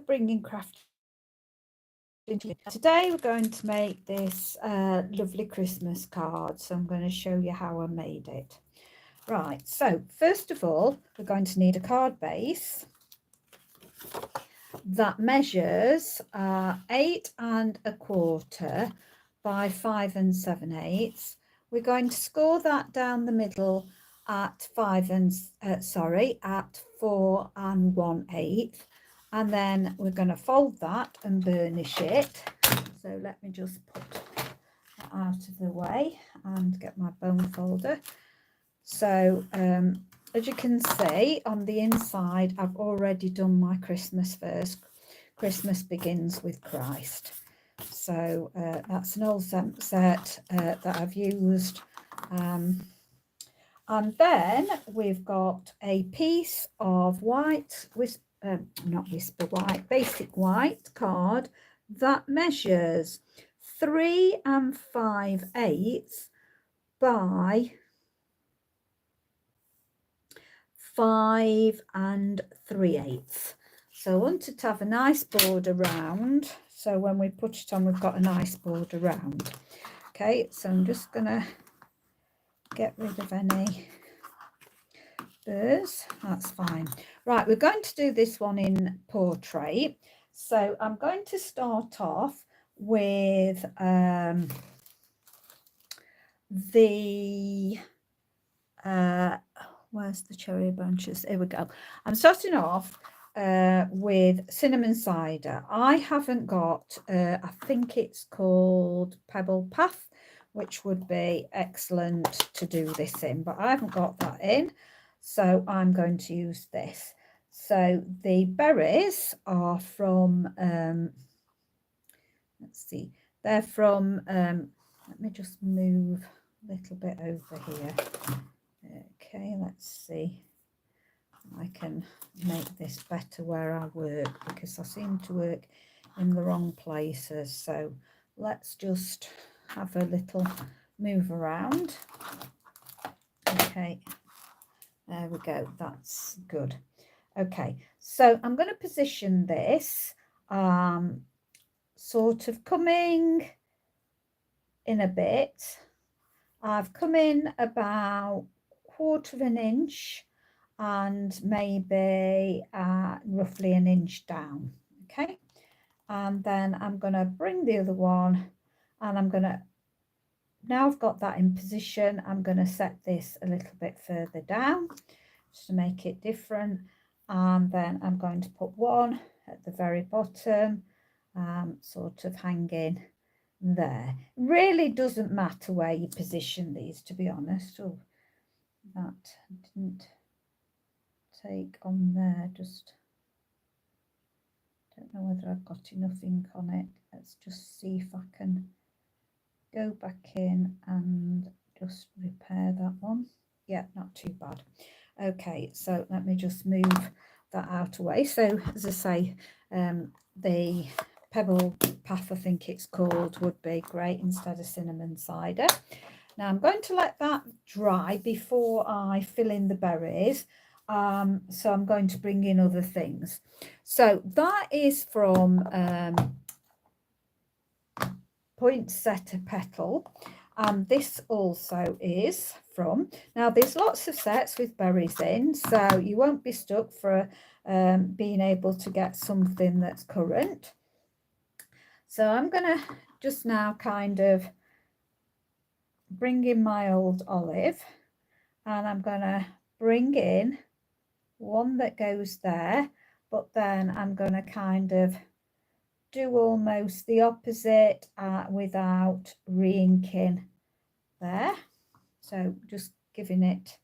bringing craft into it. Today we're going to make this lovely Christmas card, so I'm going to show you how I made it. Right, so first of all we're going to need a card base that measures 8 1/4 by 5 7/8. We're going to score that down the middle at 4 1/8, and then we're going to fold that and burnish it. So let me just put that out of the way and get my bone folder. So as you can see, on the inside I've already done my Christmas first. Christmas begins with Christ. So that's an old set that I've used. And then we've got a piece of basic white card that measures 3 5/8 by 5 3/8. So I wanted to have a nice border round, so when we put it on we've got a nice border round. Okay, so I'm just gonna get rid of any burrs. That's fine. Right, we're going to do this one in portrait, so I'm going to start off with where's the cherry branches? Here we go. I'm starting off with cinnamon cider. I haven't got, I think it's called Pebble Path, which would be excellent to do this in, but I haven't got that in, so I'm going to use this. So the berries are from, let's see, they're from, let me just move a little bit over here. Okay, let's see. I can make this better where I work, because I seem to work in the wrong places. So let's just have a little move around. Okay, there we go. That's good. Okay, so I'm going to position this sort of coming in a bit. I've come in about 1/4 inch and maybe roughly 1 inch down. Okay, and then I'm going to bring the other one, and I'm going to, now I've got that in position, I'm going to set this a little bit further down just to make it different, and then I'm going to put one at the very bottom, sort of hanging there. Really doesn't matter where you position these, to be honest. Oh, that didn't take on there, just don't know whether I've got enough ink on it. Let's just see if I can go back in and just repair that one. Yeah, not too bad. Okay, so let me just move that out away. So as I say, the Pebble Path, I think it's called, would be great instead of cinnamon cider. Now I'm going to let that dry before I fill in the berries. So I'm going to bring in other things. So that is from Poinsettia Petal. This also is from, now there's lots of sets with berries in, so you won't be stuck for being able to get something that's current. So I'm going to just now kind of bring in my old olive, and I'm going to bring in one that goes there, but then I'm going to kind of do almost the opposite without re-inking there. So just giving it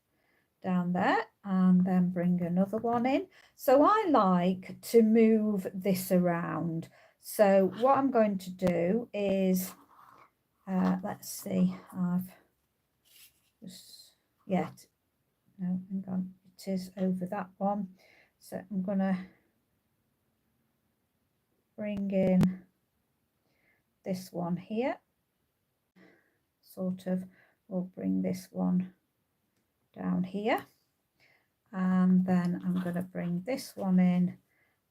down there, and then bring another one in. So I like to move this around. So what I'm going to do is, let's see, I've just, no, hang on, it is over that one. So I'm going to bring in this one here, sort of, we'll bring this one down here, and then I'm going to bring this one in,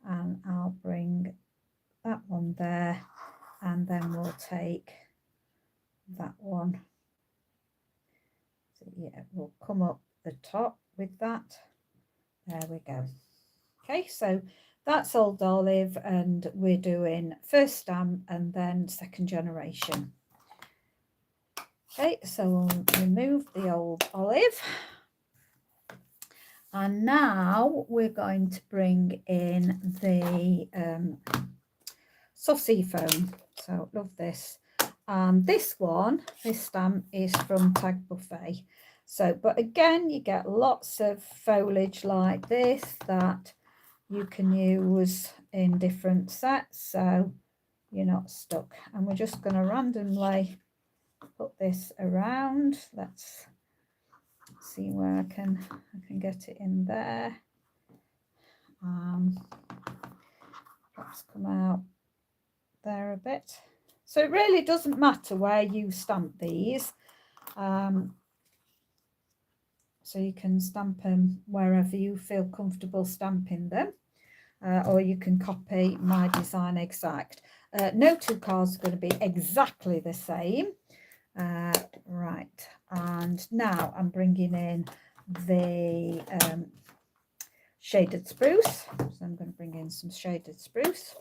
and I'll bring in there, and then we'll take that one. So yeah, we'll come up the top with that. There we go. Okay, so that's Old Olive, and we're doing first stamp and then second generation. Okay, so we'll remove the Old Olive. And now we're going to bring in the Saucy Foam. So love this. And this one, this stamp is from Tag Buffet. So, but again, you get lots of foliage like this that you can use in different sets, so you're not stuck. And we're just going to randomly put this around. Let's see where I can get it in there. Perhaps come out there a bit. So it really doesn't matter where you stamp these. So you can stamp them wherever you feel comfortable stamping them, or you can copy my Design Exact. No two cards are going to be exactly the same. Right, and now I'm bringing in the shaded spruce. So I'm going to bring in some shaded spruce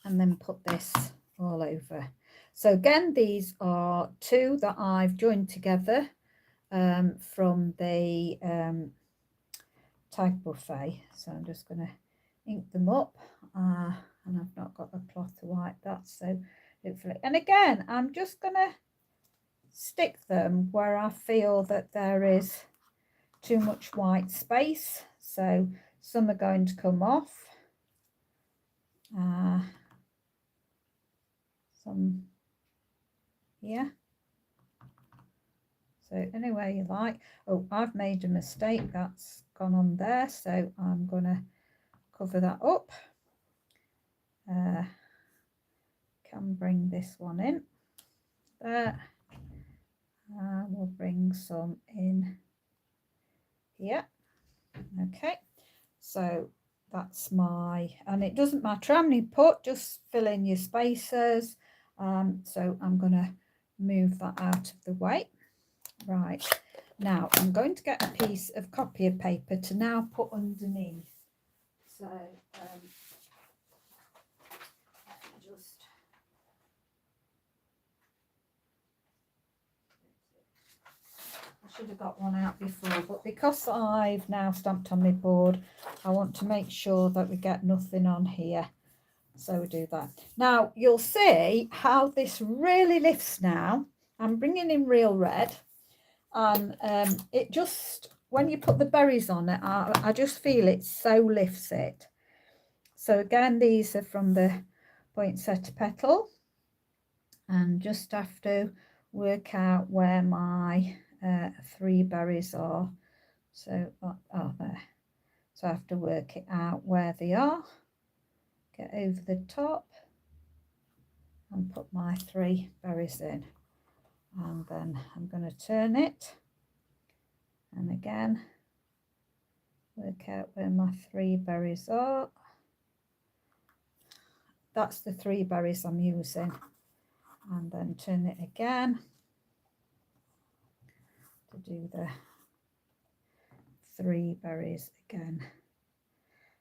and then put this all over. So again, these are two that I've joined together from the Tag Buffet. So I'm just going to ink them up, and I've not got a cloth to wipe that, so hopefully. And again, I'm just going to stick them where I feel that there is too much white space. So some are going to come off, some here. So anyway you like. Oh, I've made a mistake, that's gone on there, so I'm going to cover that up. Can bring this one in there. We'll bring some in here. Okay, so that's my, and it doesn't matter how many you put, just fill in your spaces. So I'm going to move that out of the way. Right, now I'm going to get a piece of copier paper to now put underneath. So just I should have got one out before, but because I've now stamped on my board, I want to make sure that we get nothing on here. So we do that. Now you'll see how this really lifts now. I'm bringing in Real Red, and it just, when you put the berries on it, I just feel it so lifts it. So again, these are from the Poinsettia Petal, and just have to work out where my 3 berries are. So there. So I have to work it out where they are, get over the top and put my 3 berries in, and then I'm going to turn it, and again work out where my 3 berries are. That's the 3 berries I'm using, and then turn it again to do the 3 berries again.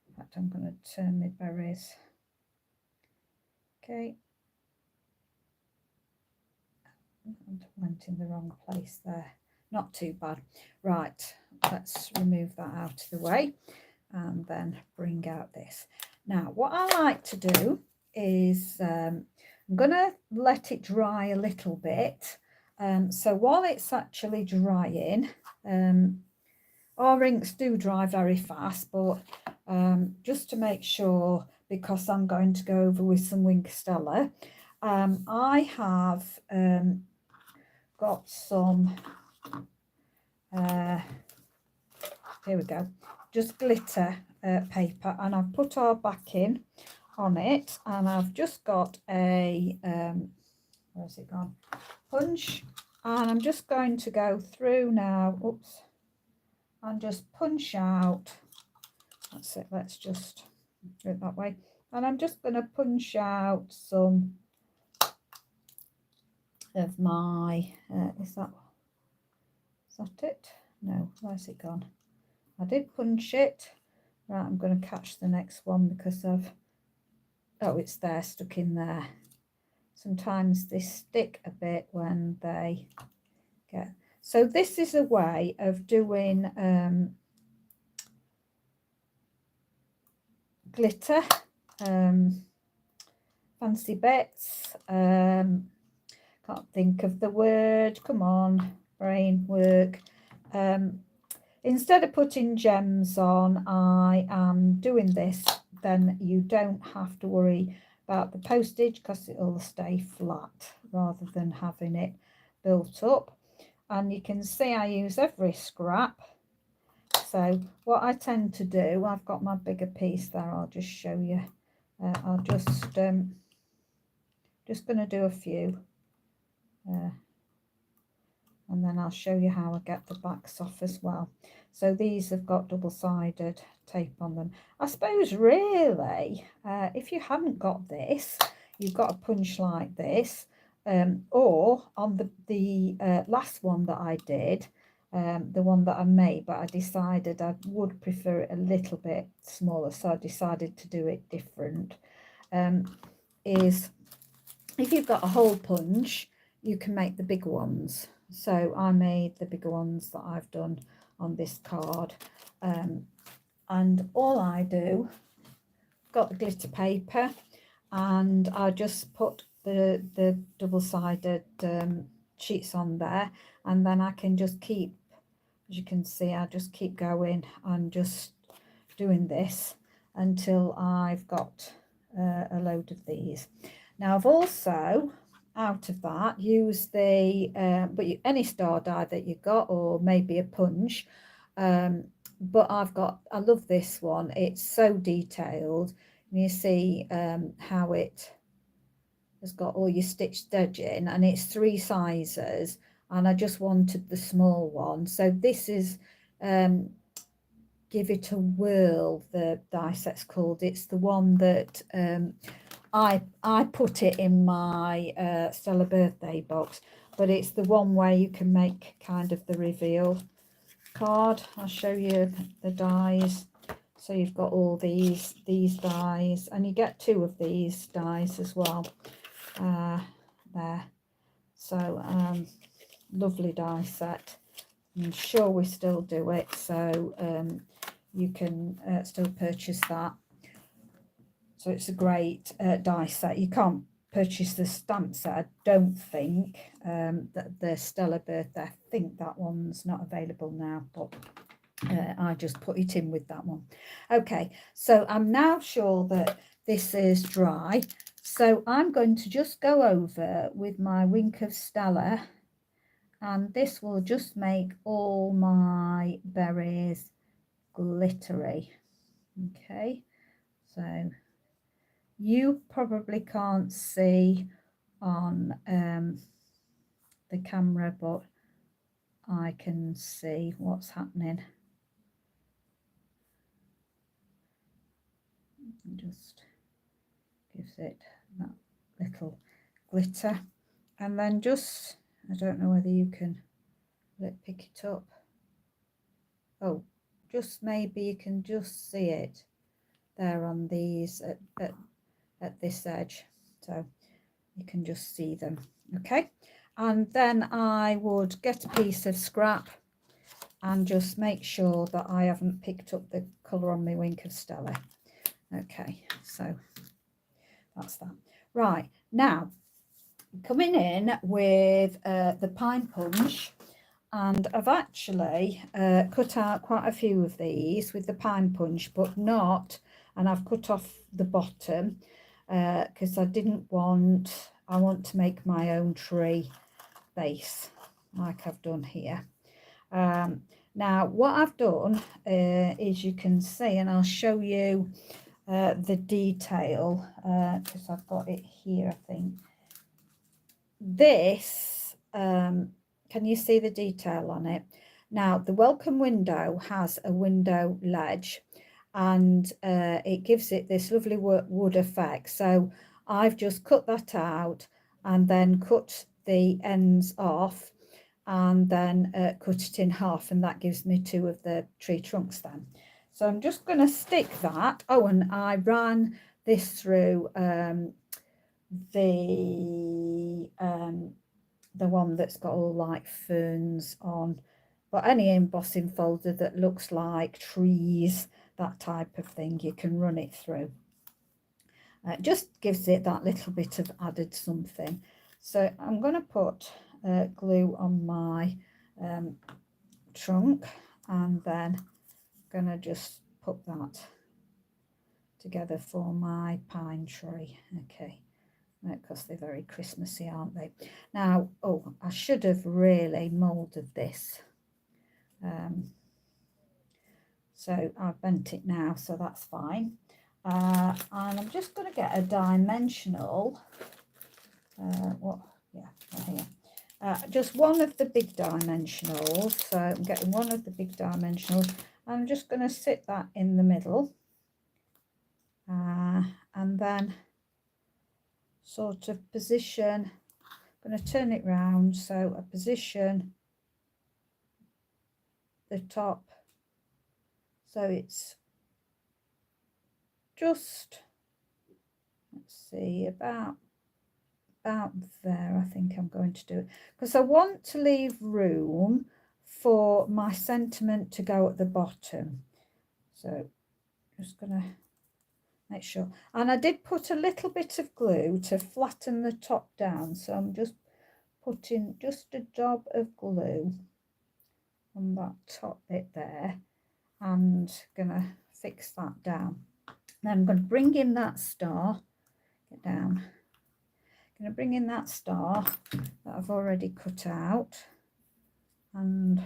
In fact, I'm going to turn my berries. Okay, and went in the wrong place there. Not too bad. Right, let's remove that out of the way and then bring out this. Now what I like to do is I'm going to let it dry a little bit. So while it's actually drying, our inks do dry very fast, but just to make sure, because I'm going to go over with some Wink Stella, I have got some here we go, just glitter paper, and I've put our backing on it, and I've just got a where's it gone, punch, and I'm just going to go through now, oops, and just punch out. That's it, let's just do it that way. And I'm just going to punch out some of my, is that it? No, where's it gone? I did punch it. Right, I'm going to catch the next one because I've, oh, it's there, stuck in there. Sometimes they stick a bit when they get, so this is a way of doing glitter, fancy bits, can't think of the word, come on, brain work. Instead of putting gems on, I am doing this, then you don't have to worry about the postage because it'll stay flat rather than having it built up. And you can see I use every scrap. So what I tend to do, I've got my bigger piece there, I'll just show you. I'll just going to do a few. And then I'll show you how I get the backs off as well. So these have got double-sided tape on them. I suppose really, if you hadn't got this, you've got a punch like this, or on the last one that I did, the one that I made, but I decided I would prefer it a little bit smaller, so I decided to do it different, is if you've got a hole punch, you can make the bigger ones. So I made the bigger ones that I've done on this card, and all I do, got the glitter paper, and I just put the double-sided sheets on there, and then I can just keep, as you can see, I just keep going and just doing this until I've got a load of these. Now I've also, out of that, used the any star die that you got, or maybe a punch, but I love this one. It's so detailed. You see how it has got all your stitched edging, and it's 3 sizes, and I just wanted the small one. So this is Give It a Whirl, the die set's called. It's the one that I put it in my Stella birthday box, but it's the one where you can make kind of the reveal card. I'll show you the dies. So you've got all these dies, and you get 2 of these dies as well. There. So lovely die set. I'm sure we still do it, so you can still purchase that. So it's a great die set. You can't purchase the stamp set, I don't think. That the Stella birthday, I think that one's not available now, but I just put it in with that one. Okay, so I'm now sure that this is dry, so I'm going to just go over with my Wink of Stella, and this will just make all my berries glittery. Okay, so you probably can't see on the camera, but I can see what's happening. Just gives it that little glitter, and then just, I don't know whether you can pick it up. Oh, just maybe you can just see it there on these at this edge, so you can just see them. Okay, and then I would get a piece of scrap and just make sure that I haven't picked up the colour on my Wink of Stella. Okay, so that's that. Right, now coming in with the pine punch, and I've actually cut out quite a few of these with the pine punch, but not, and I've cut off the bottom because I want to make my own tree base like I've done here. Now what I've done is, you can see, and I'll show you the detail because I've got it here, I think. This, can you see the detail on it? Now the welcome window has a window ledge, and it gives it this lovely wood effect. So I've just cut that out and then cut the ends off and then cut it in half, and that gives me 2 of the tree trunks then. So I'm just going to stick that. Oh, and I ran this through the one that's got all like ferns on, but any embossing folder that looks like trees, that type of thing, you can run it through. It just gives it that little bit of added something. So I'm going to put glue on my trunk, and then I'm going to just put that together for my pine tree. Okay, because they're very Christmassy, aren't they? Now, oh, I should have really moulded this. So I've bent it now, so that's fine. And I'm just going to get a dimensional, just one of the big dimensionals. So I'm getting one of the big dimensionals. I'm just going to sit that in the middle, and then sort of position. I'm going to turn it round, so I position the top so it's just, let's see, about there. I think I'm going to do it because I want to leave room for my sentiment to go at the bottom. So just gonna make sure, and I did put a little bit of glue to flatten the top down, so I'm just putting just a dab of glue on that top bit there and gonna fix that down. Then I'm going to bring in that star, get down, going to bring in that star that I've already cut out and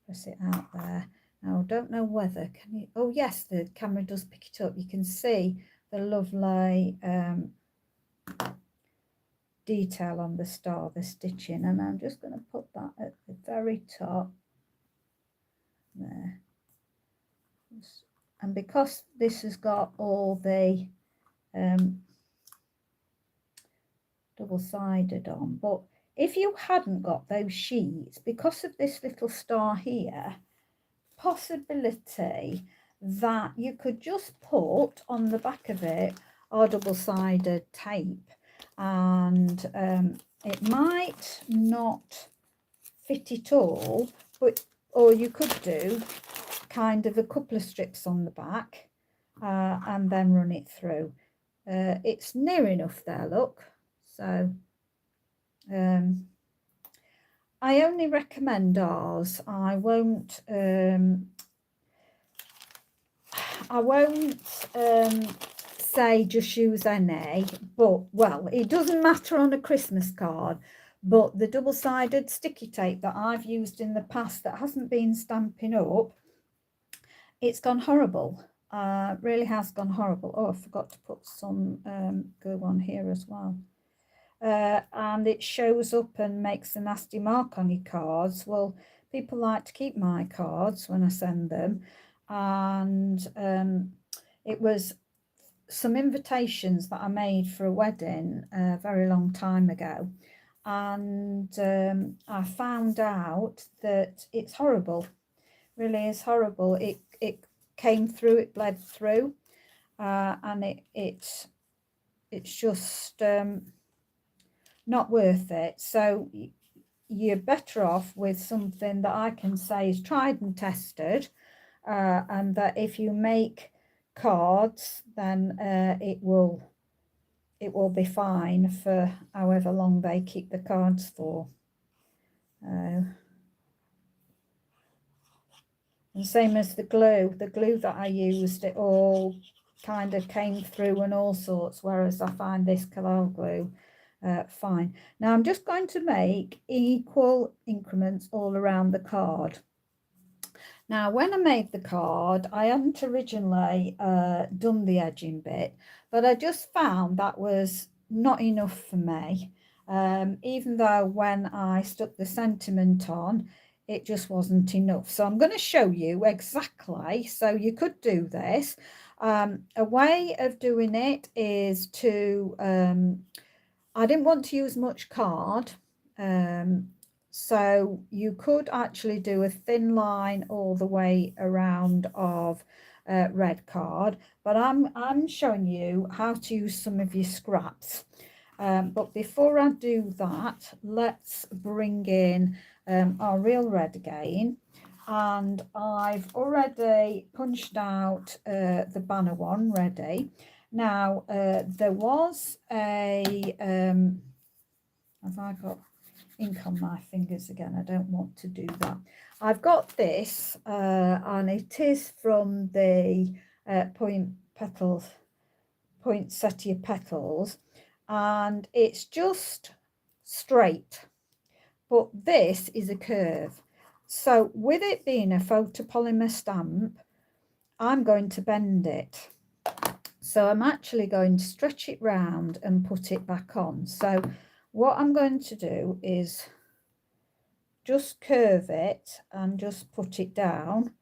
press it out there. Now I don't know whether, can you, oh yes, the camera does pick it up. You can see the lovely detail on the star, the stitching, and I'm just going to put that at the very top there. And because this has got all the double-sided on, but if you hadn't got those sheets, because of this little star here, possibility that you could just put on the back of it our double-sided tape, and it might not fit it all, but or you could do kind of a couple of strips on the back and then run it through. It's near enough there, look. So I only recommend ours. I won't say just use NA, but well, it doesn't matter on a Christmas card, but the double-sided sticky tape that I've used in the past that hasn't been stamping up, it's gone horrible. Really has gone horrible. Oh, I forgot to put some glue on here as well. And it shows up and makes a nasty mark on your cards. Well, people like to keep my cards when I send them, and it was some invitations that I made for a wedding a very long time ago, and I found out that it's horrible. Really is horrible. It came through, it bled through, and it's just not worth it. So you're better off with something that I can say is tried and tested, and that if you make cards, then it will be fine for however long they keep the cards for. And same as the glue that I used, it all kind of came through and all sorts, whereas I find this Collall glue fine. Now I'm just going to make equal increments all around the card. Now when I made the card, I hadn't originally done the edging bit, but I just found that was not enough for me, even though when I stuck the sentiment on, it just wasn't enough. So I'm going to show you exactly, so you could do this. A way of doing it is to, I didn't want to use much card, so you could actually do a thin line all the way around of red card, but I'm showing you how to use some of your scraps. But before I do that, let's bring in our real red again. And I've already punched out the banner one ready. Now, there was a, have I got ink on my fingers again? I don't want to do that. I've got this, and it is from the Poinsettia Petals, and it's just straight, but this is a curve. So with it being a photopolymer stamp, I'm going to bend it. So I'm actually going to stretch it round and put it back on. So what I'm going to do is just curve it and just put it down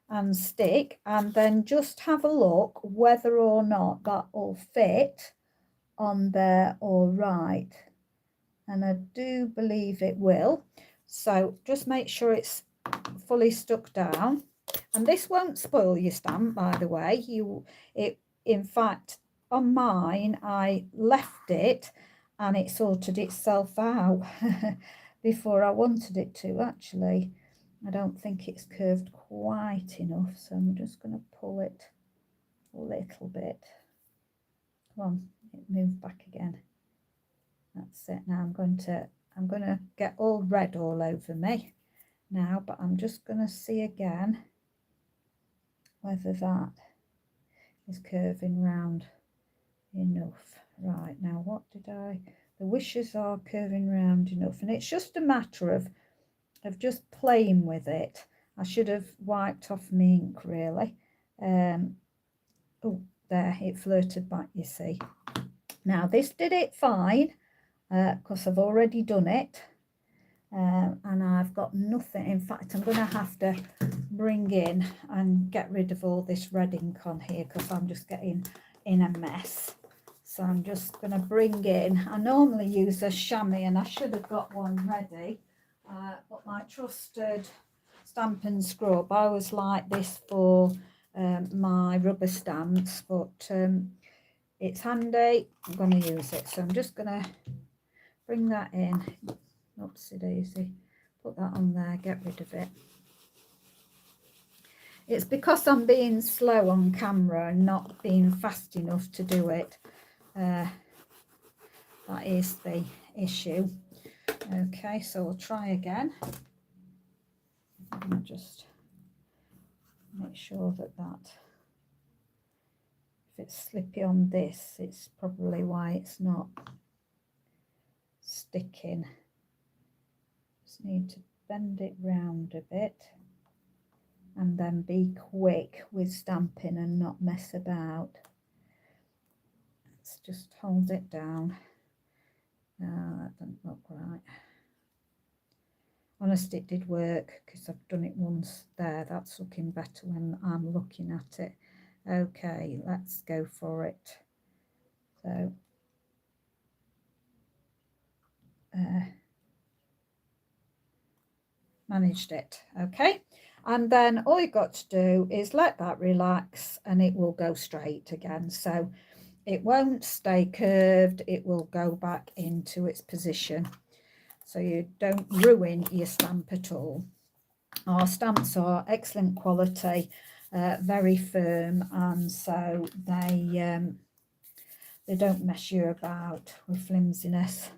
and stick, and then just have a look whether or not that will fit on there all right. And I do believe it will. So just make sure it's fully stuck down. And this won't spoil your stamp, by the way. In fact, on mine, I left it and it sorted itself out before I wanted it to, actually. I don't think it's curved quite enough, so I'm just going to pull it a little bit. Come on, it moved back again. That's it. Now I'm going to get all red all over me now, but I'm just going to see again whether that is curving round enough. Right, now what did the wishes are curving round enough, and it's just a matter of just playing with it. I should have wiped off my ink, really. Oh, there, it flirted back, you see. Now this did it fine, because I've already done it, and I've got nothing. In fact, I'm going to have to bring in and get rid of all this red ink on here, because I'm just getting in a mess. So I'm just going to bring in, I normally use a chamois, and I should have got one ready, but my trusted Stampin' Scrub, I always like this for my rubber stamps, but it's handy. I'm going to use it, so I'm just going to bring that in. Oopsie daisy, put that on there, get rid of it. It's because I'm being slow on camera and not being fast enough to do it. That is the issue. Okay, so we'll try again. I'll just make sure that if it's slippy on this, it's probably why it's not sticking. Just need to bend it round a bit and then be quick with stamping and not mess about. Let's just hold it down. That doesn't look right. Honestly, it did work because I've done it once there. That's looking better when I'm looking at it. Okay, let's go for it. So managed it. Okay, and then all you've got to do is let that relax and it will go straight again. So it won't stay curved, it will go back into its position, so you don't ruin your stamp at all. Our stamps are excellent quality, very firm, and so they don't mess you about with flimsiness.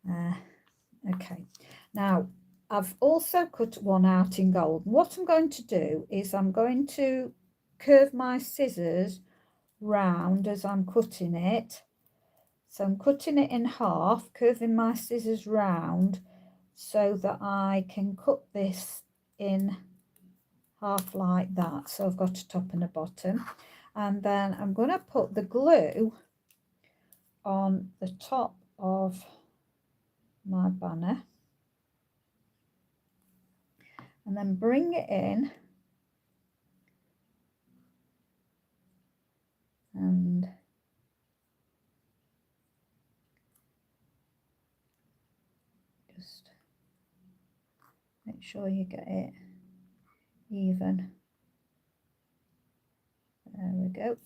Okay, now I've also cut one out in gold. What I'm going to do is I'm going to curve my scissors round as I'm cutting it. So I'm cutting it in half, curving my scissors round so that I can cut this in half like that. So I've got a top and a bottom, and then I'm going to put the glue on the top of my banner, and then bring it in and just make sure you get it even. There we go.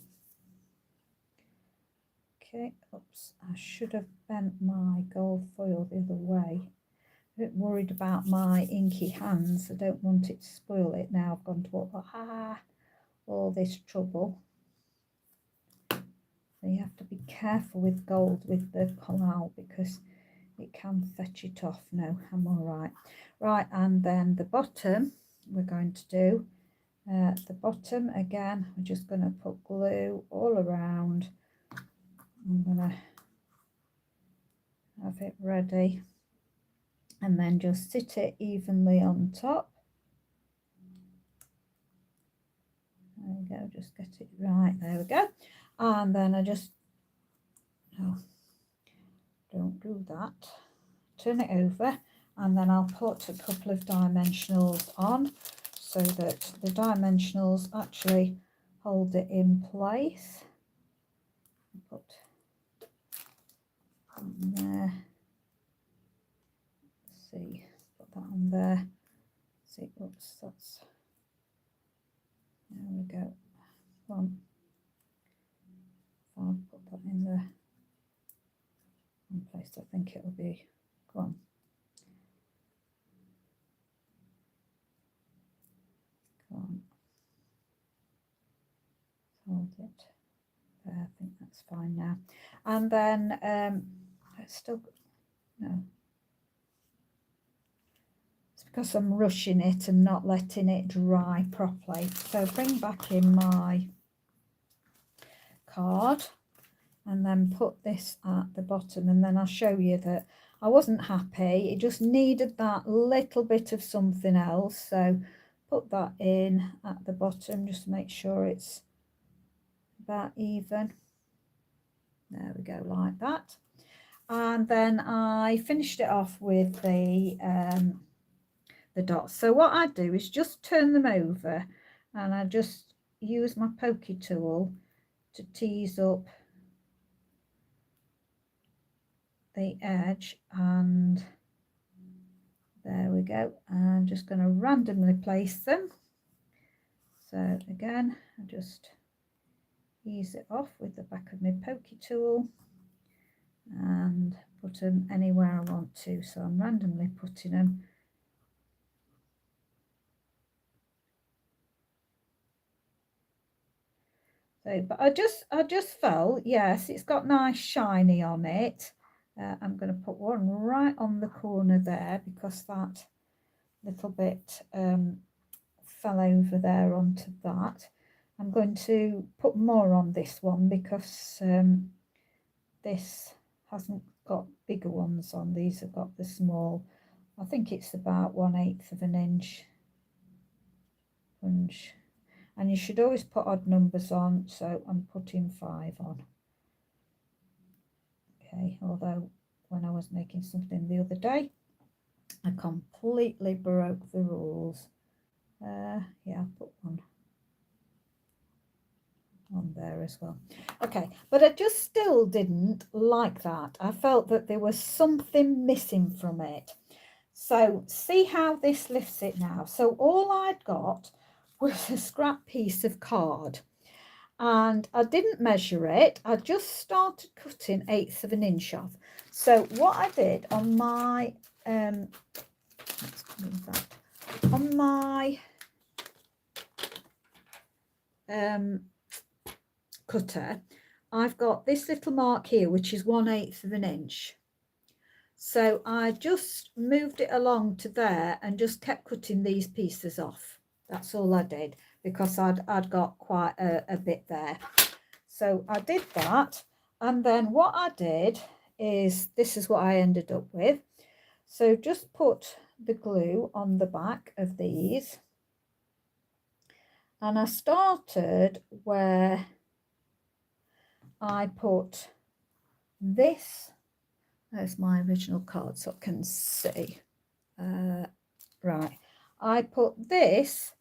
Okay, oops, I should have bent my gold foil the other way. A bit worried about my inky hands. I don't want it to spoil it now. I've gone to all this trouble. So you have to be careful with gold with the collal because it can fetch it off. No, I'm all right. Right, and then the bottom we're going to do. The bottom again, we're just going to put glue all around. I'm going to have it ready and then just sit it evenly on top. There we go, just get it right. There we go. And then I just, no, don't do that. Turn it over, and then I'll put a couple of dimensionals on so that the dimensionals actually hold it in place. Put on there. Let's see, put that on there. See, oops, that's, there we go. One. I'll put that in the one place. I think it'll be. Go on. Go on. Hold it there. I think that's fine now. And then it's still no. It's because I'm rushing it and not letting it dry properly. So bring back in my card and then put this at the bottom, and then I'll show you that I wasn't happy. It just needed that little bit of something else. So put that in at the bottom, just to make sure it's about even. There we go, like that. And then I finished it off with the dots. So what I do is just turn them over, and I just use my pokey tool to tease up the edge, and there we go. I'm just going to randomly place them. So again, I just ease it off with the back of my pokey tool and put them anywhere I want to. So I'm randomly putting them. So, but I just felt, yes, it's got nice shiny on it. I'm going to put one right on the corner there because that little bit fell over there onto that. I'm going to put more on this one because this hasn't got bigger ones on. These have got the small. I think it's about 1/8 of an inch punch. And you should always put odd numbers on, so I'm putting 5 on. Okay, although when I was making something the other day, I completely broke the rules. Yeah, I'll put one on there as well. Okay, but I just still didn't like that. I felt that there was something missing from it. So see how this lifts it now. So all I'd got was a scrap piece of card, and I didn't measure it. I just started cutting 1/8 of an inch off. So what I did on my let's move that, on my cutter, I've got this little mark here which is 1/8 of an inch. So I just moved it along to there and just kept cutting these pieces off. That's all I did, because I'd got quite a bit there. So I did that, and then what I did is, this is what I ended up with. So just put the glue on the back of these, and I started where I put this. There's my original card so I can see. Right, I put this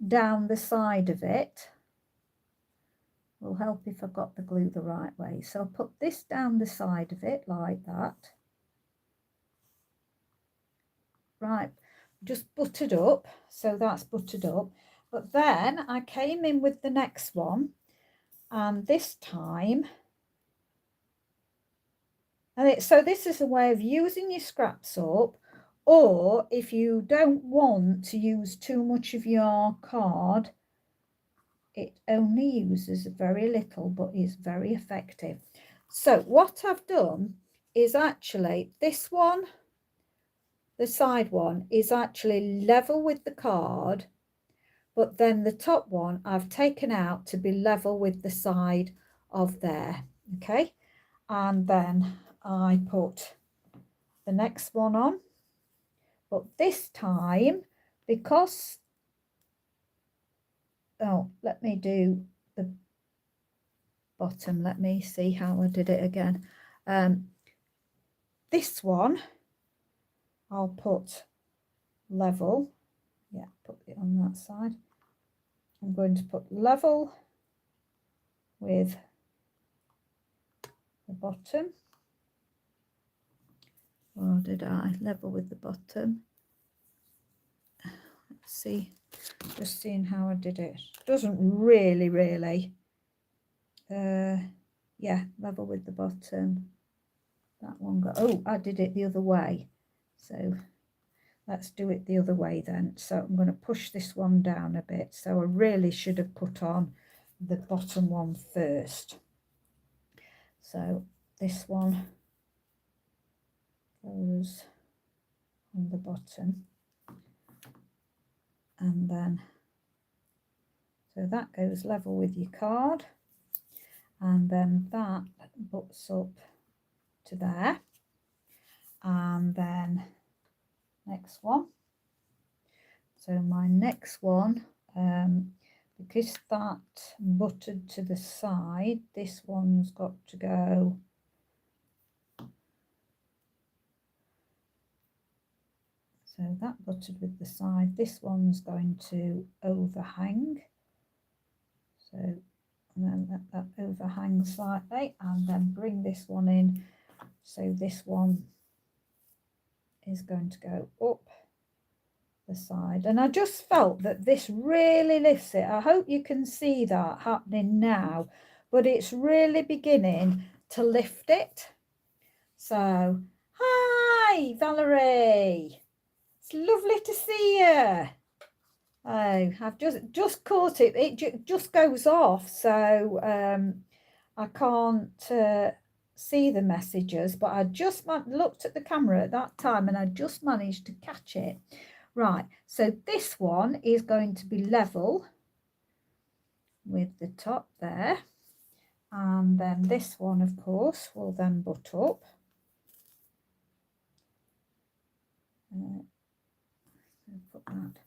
down the side of it. Will help if I got the glue the right way. So I'll put this down the side of it like that. Right, just buttered up, so that's buttered up. But then I came in with the next one, and this time, so this is a way of using your scrap soap, or if you don't want to use too much of your card, it only uses very little, but is very effective. So what I've done is actually this one, the side one, is actually level with the card, but then the top one I've taken out to be level with the side of there. Okay, and then I put the next one on, but this time, because let me do the bottom. Let me see how I did it again. This one I'll put level. Yeah, put it on that side. I'm going to put level with the bottom. Or did I level with the bottom? Let's see, just seeing how I did it. Doesn't really. Yeah, level with the bottom. That one got, oh, I did it the other way. So let's do it the other way then. So I'm going to push this one down a bit. So I really should have put on the bottom one first. So this one goes on the bottom, and then so that goes level with your card, and then that butts up to there, and then next one. So my next one, because that buttered to the side, this one's got to go so that buttered with the side. This one's going to overhang, so and then let that overhang slightly, and then bring this one in. So this one is going to go up the side, and I just felt that this really lifts it. I hope you can see that happening now, but it's really beginning to lift it. So hi Valerie, it's lovely to see you. Oh, I've just caught it. It just goes off, so I can't see the messages, but I just looked at the camera at that time and I just managed to catch it. Right, so this one is going to be level with the top there, and then this one, of course, will then butt up. Put that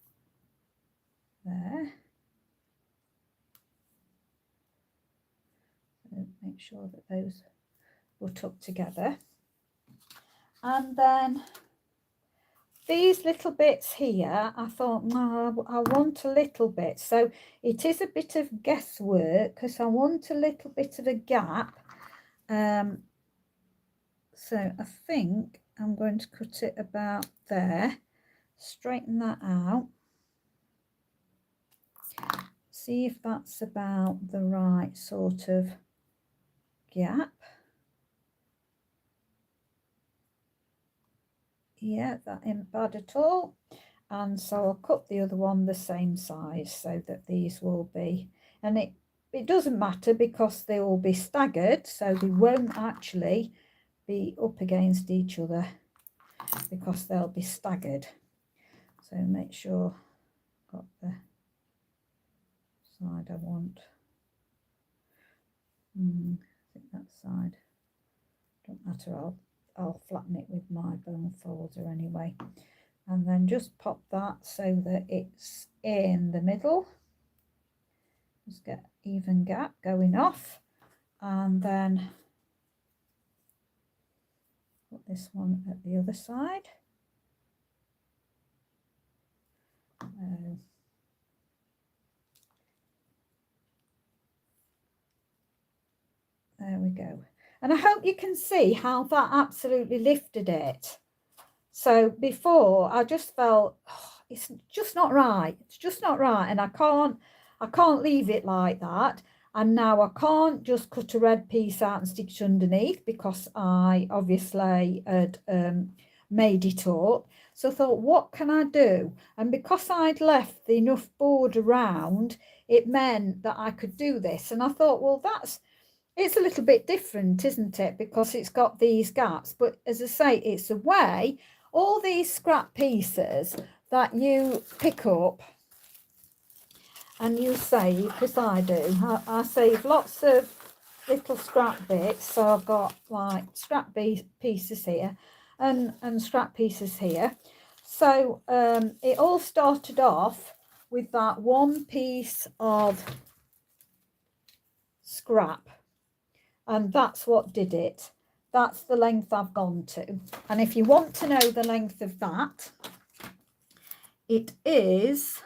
there. So make sure that those butt up together, and then these little bits here, I thought, no, I want a little bit. So it is a bit of guesswork because I want a little bit of a gap. So I think I'm going to cut it about there, straighten that out, see if that's about the right sort of gap. Yeah, that ain't bad at all. And so I'll cut the other one the same size so that these will be, and it doesn't matter because they will be staggered, so they won't actually be up against each other because they'll be staggered. So make sure I've got the side I want. I think that side, don't matter, I'll flatten it with my bone folder anyway, and then just pop that so that it's in the middle. Just get even gap going off, and then put this one at the other side. There we go. And I hope you can see how that absolutely lifted it. So before I just felt, oh, it's just not right. It's just not right. And I can't leave it like that. And now I can't just cut a red piece out and stick it underneath because I obviously had made it up. So I thought, what can I do? And because I'd left enough board around, it meant that I could do this. And I thought, well, it's a little bit different, isn't it? Because it's got these gaps. But as I say, it's a way, all these scrap pieces that you pick up and you save, because I do. I save lots of little scrap bits. So I've got like scrap pieces here and scrap pieces here. So it all started off with that one piece of scrap. And that's what did it. That's the length I've gone to. And if you want to know the length of that, it is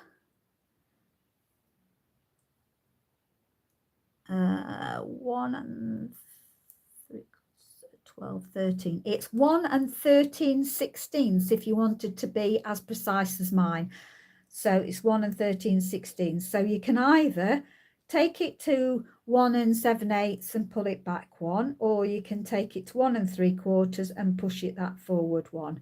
1 and 12, 13. It's 1 and 13/16 if you wanted to be as precise as mine. So it's 1 and 13/16. So you can either take it to 1 and 7/8 and pull it back one, or you can take it to 1 and 3/4 and push it that forward one.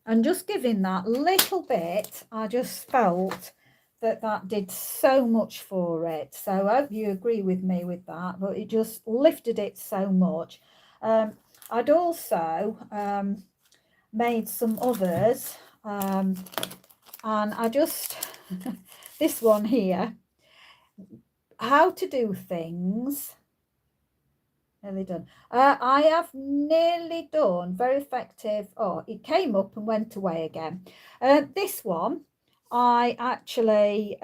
And just giving that little bit, I just felt that did so much for it. So I hope you agree with me with that, but it just lifted it so much. I'd also made some others, and I just this one here, how to do things. Nearly done. I have nearly done. Very effective. Oh, it came up and went away again. This one I actually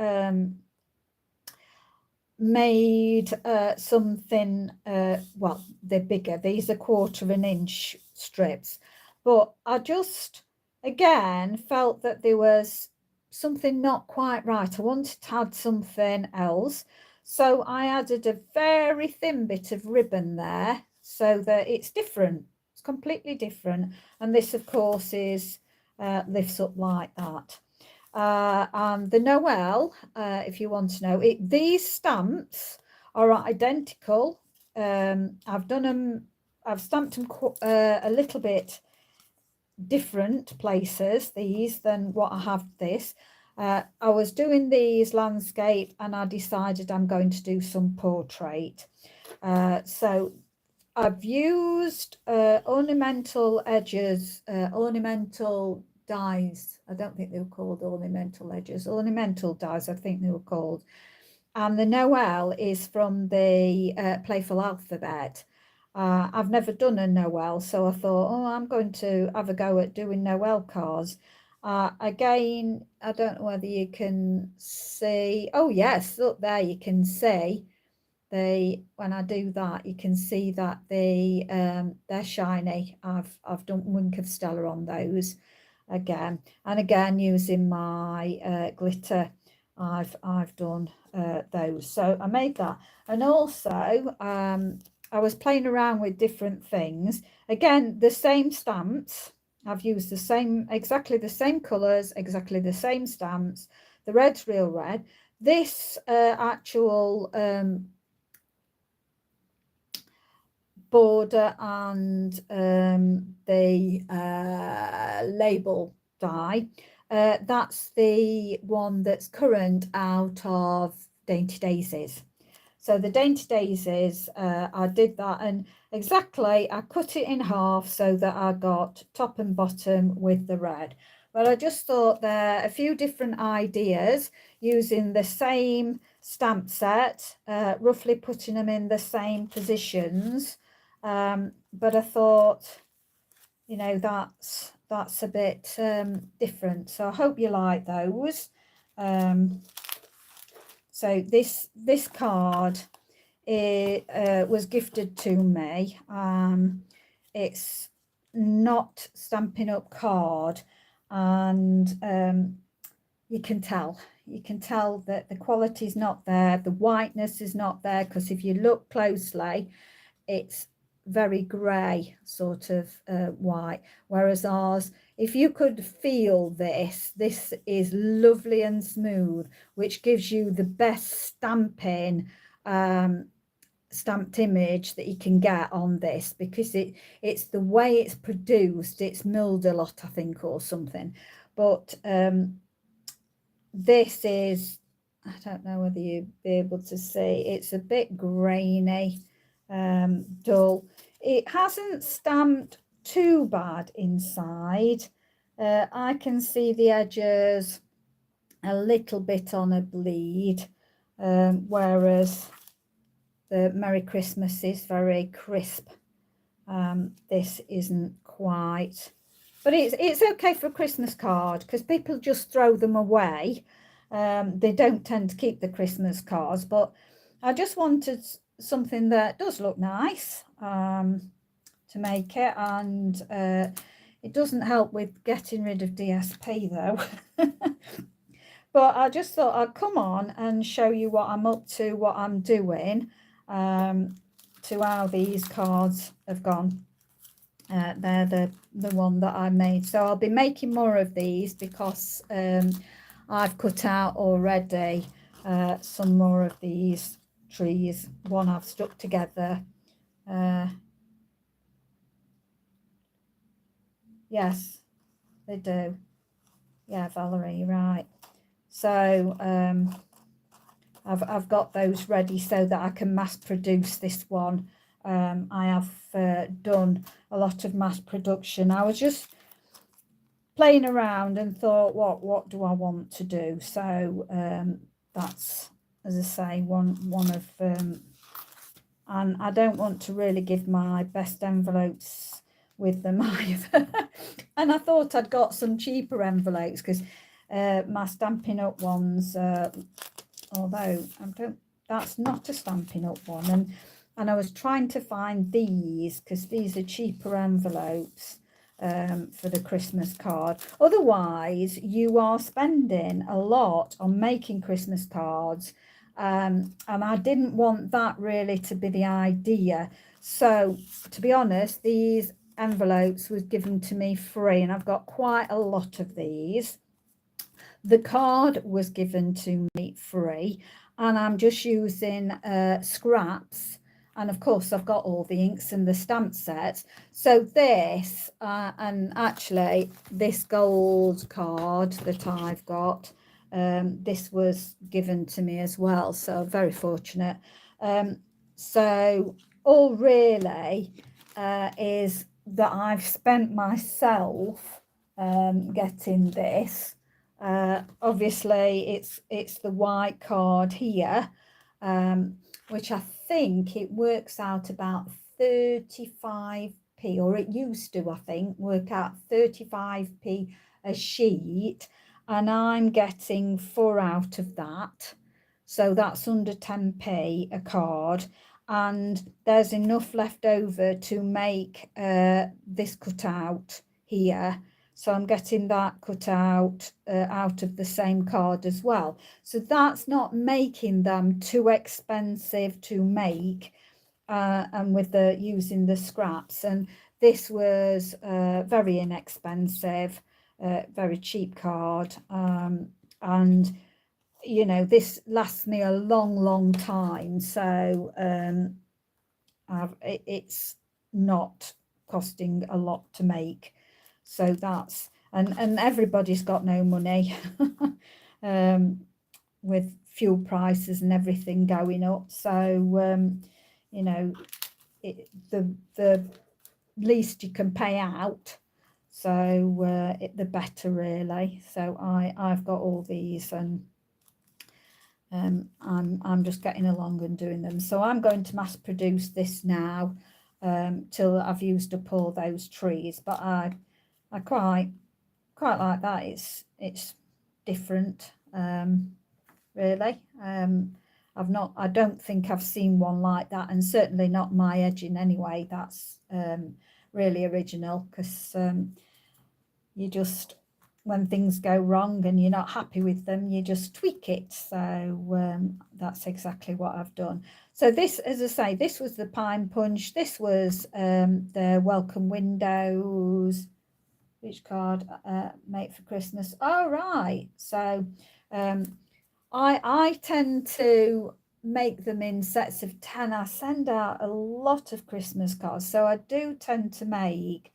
made something, well, they're bigger. These are 1/4 inch strips, but I just again felt that there was something not quite right. I wanted to add something else, so I added a very thin bit of ribbon there so that it's different. It's completely different. And this of course is lifts up like that. And the Noel, if you want to know it, these stamps are identical. I've done them, I've stamped them a little bit different places, these, than what I have this. I was doing these landscape and I decided I'm going to do some portrait. So I've used ornamental edges, ornamental dies. I don't think they were called ornamental edges, ornamental dies I think they were called. And the Noel is from the Playful Alphabet. I've never done a Noel, so I thought, oh, I'm going to have a go at doing Noel cards. Again, I don't know whether you can see. Oh yes, look there, you can see when I do that, you can see that they're shiny. I've done Wink of Stella on those again, and again using my glitter. I've done those. So I made that, and also I was playing around with different things. Again, the same stamps. I've used the same, exactly the same colours, exactly the same stamps. The red's real red. This actual border and the label die, that's the one that's current out of Dainty Daisies. So the Dainty Daisies, I did that, and exactly I cut it in half so that I got top and bottom with the red. But I just thought there are a few different ideas using the same stamp set, roughly putting them in the same positions. But I thought, you know, that's a bit different. So I hope you like those. So this card, it was gifted to me. It's not Stampin' Up card, and you can tell that the quality is not there, the whiteness is not there, because if you look closely, it's very grey sort of white, whereas ours, if you could feel this is lovely and smooth, which gives you the best stamping stamped image that you can get on this, because it's the way it's produced. It's milled a lot, I think, or something, but this is, I don't know whether you'd be able to see, it's a bit grainy, dull. It hasn't stamped too bad inside. I can see the edges a little bit on a bleed, whereas the Merry Christmas is very crisp. This isn't quite, but it's okay for a Christmas card, because people just throw them away. They don't tend to keep the Christmas cards, but I just wanted something that does look nice to make it, and it doesn't help with getting rid of DSP though. But I just thought I'd come on and show you what I'm up to, what I'm doing, to how these cards have gone. They're the one that I made, so I'll be making more of these, because I've cut out already some more of these trees. One I've stuck together. Yes, they do. Yeah, Valerie, you're right. So I've got those ready so that I can mass produce this one. I have done a lot of mass production. I was just playing around and thought, what do I want to do? So that's, as I say, one of and I don't want to really give my best envelopes with them either. And I thought I'd got some cheaper envelopes, because my Stampin' Up ones, although that's not a Stampin' Up one, and I was trying to find these, because these are cheaper envelopes for the Christmas card. Otherwise, you are spending a lot on making Christmas cards, and I didn't want that really to be the idea. So, to be honest, these envelopes was given to me free, and I've got quite a lot of these. The card was given to me free, and I'm just using scraps, and of course I've got all the inks and the stamp sets. So this and actually this gold card that I've got, this was given to me as well, so very fortunate. So all really is that I've spent myself getting this. Obviously it's the white card here, which I think it works out about 35p, or it used to, I think, work out 35p a sheet, and I'm getting 4 out of that, so that's under 10p a card, and there's enough left over to make this cutout here. So I'm getting that cut out of the same card as well. So that's not making them too expensive to make, and with the using the scraps. And this was very inexpensive, very cheap card, and you know, this lasts me a long time. So it's not costing a lot to make. So that's, and everybody's got no money with fuel prices and everything going up. So you know, the least you can pay out, so the better really. So I've got all these, and I'm just getting along and doing them. So I'm going to mass produce this now till I've used up all those trees. But I quite like that. It's different, really. I don't think I've seen one like that, and certainly not my edging anyway. That's really original, because you just when things go wrong and you're not happy with them, you just tweak it. So that's exactly what I've done. So this, as I say, this was the pine punch. This was the welcome windows. Which card? Mate for Christmas. Oh, right. So I tend to make them in sets of 10. I send out a lot of Christmas cards. So I do tend to make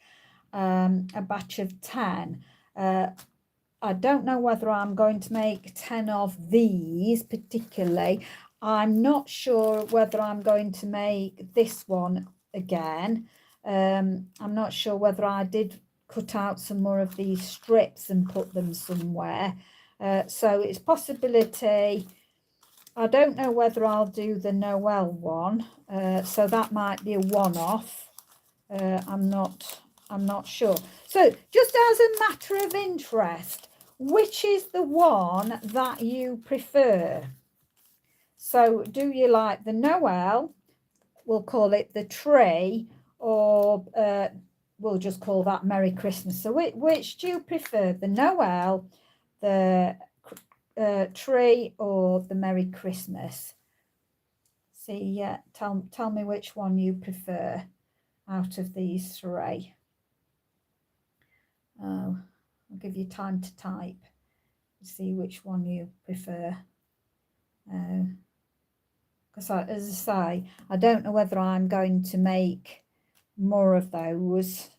a batch of 10. I don't know whether I'm going to make 10 of these particularly. I'm not sure whether I'm going to make this one again. I'm not sure whether I did cut out some more of these strips and put them somewhere. So it's possibility. I don't know whether I'll do the Noel one. So that might be a one-off. I'm not sure. So just as a matter of interest, which is the one that you prefer? So do you like the Noel, we'll call it the tree, or we'll just call that Merry Christmas? So which do you prefer, the Noel, the tree, or the Merry Christmas? See, tell me which one you prefer out of these three. I'll give you time to type to see which one you prefer. Because as I say, I don't know whether I'm going to make more of those.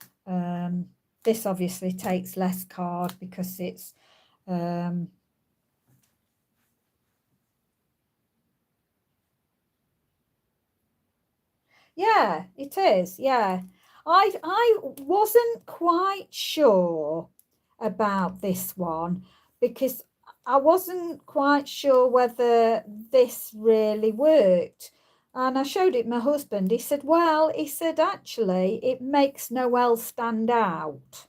This obviously takes less card because it's yeah, it is. Yeah, I wasn't quite sure about this one because I wasn't quite sure whether this really worked. And I showed it my husband. He said, well, he said, actually, it makes Noel stand out.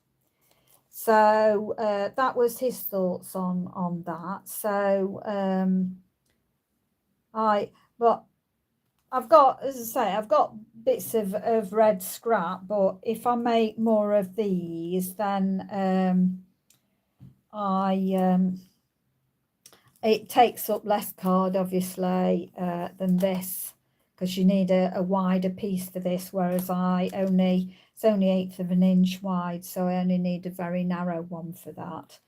So that was his thoughts on that. So but I've got, as I say, I've got bits of red scrap, but if I make more of these, then it takes up less card, obviously, than this, because you need a wider piece for this, whereas it's only 1/8 of an inch wide, so I only need a very narrow one for that.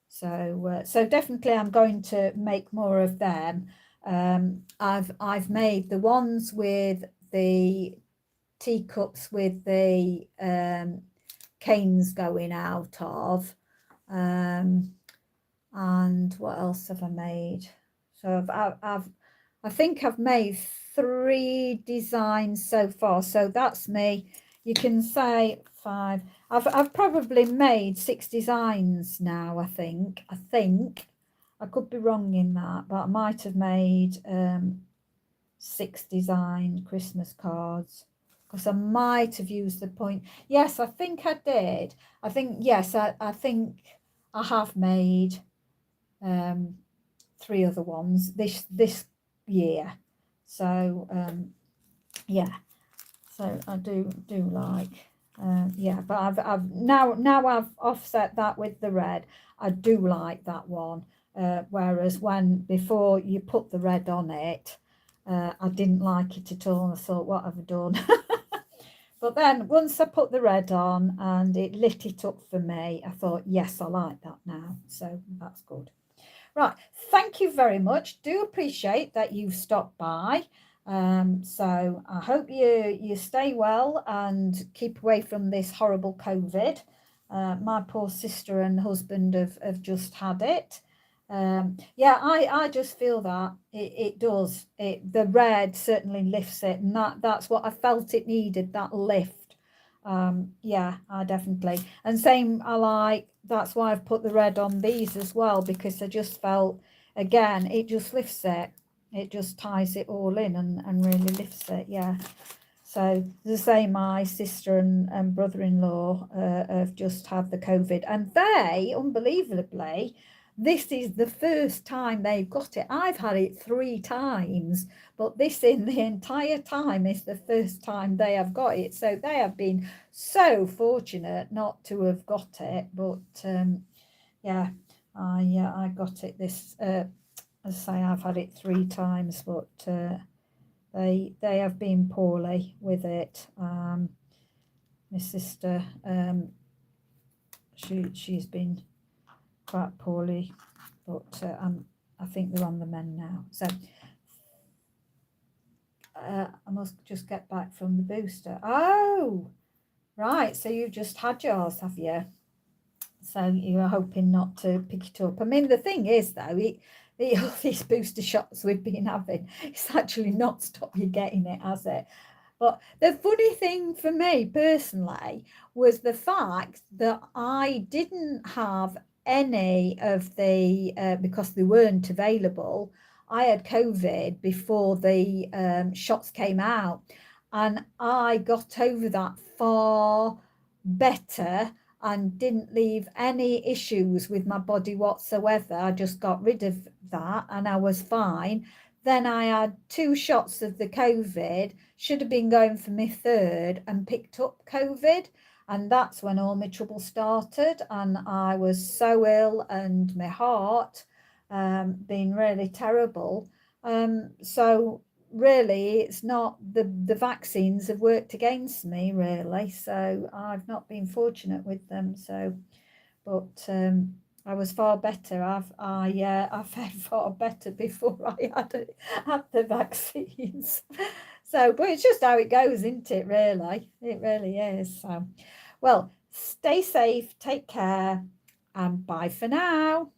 So definitely I'm going to make more of them. I've made the ones with the teacups with the canes going out of, and what else have I made? So I think I've made 3 designs so far. So that's me. You can say 5. I've probably made 6 designs now. I think I could be wrong in that, but I might have made 6 design Christmas cards, because I might have used the point. Yes, I think I did. I think, yes, I think I have made 3 other ones this year. So yeah, so I do like yeah, but I've now I've offset that with the red. I do like that one, whereas when before you put the red on it, I didn't like it at all, and I thought, what have I done? But then once I put the red on and it lit it up for me, I thought, yes, I like that now. So that's good. Right, thank you very much. Do appreciate that you've stopped by. So I hope you stay well and keep away from this horrible COVID. My poor sister and husband have just had it. Yeah, I just feel that it does. The red certainly lifts it, and that's what I felt it needed, that lift. Yeah, I definitely. And same, that's why I've put the red on these as well, because I just felt, again, it just lifts it. It just ties it all in and really lifts it. Yeah. So the same, my sister and brother-in-law have just had the COVID, and they, unbelievably, this is the first time they've got it. I've had it 3 times, but this in the entire time is the first time they have got it. So they have been so fortunate not to have got it. But yeah, I got it this, as I say, I've had it 3 times, but they have been poorly with it. My sister, she's been quite poorly, but I think they're on the mend now. So I must just get back from the booster. Oh, right. So you've just had yours, have you? So you're hoping not to pick it up. I mean, the thing is, though, all these booster shots we've been having, it's actually not stopped you getting it, has it? But the funny thing for me personally was the fact that I didn't have any of the, because they weren't available, I had COVID before the shots came out. And I got over that far better and didn't leave any issues with my body whatsoever. I just got rid of that and I was fine. Then I had 2 shots of the COVID, should have been going for my third, and picked up COVID. And that's when all my trouble started. And I was so ill, and my heart been really terrible. So really, it's not the vaccines have worked against me, really. So I've not been fortunate with them. So, but I was far better. I fared far better before I had the vaccines. So, but it's just how it goes, isn't it? Really, it really is. So, well, stay safe, take care, and bye for now.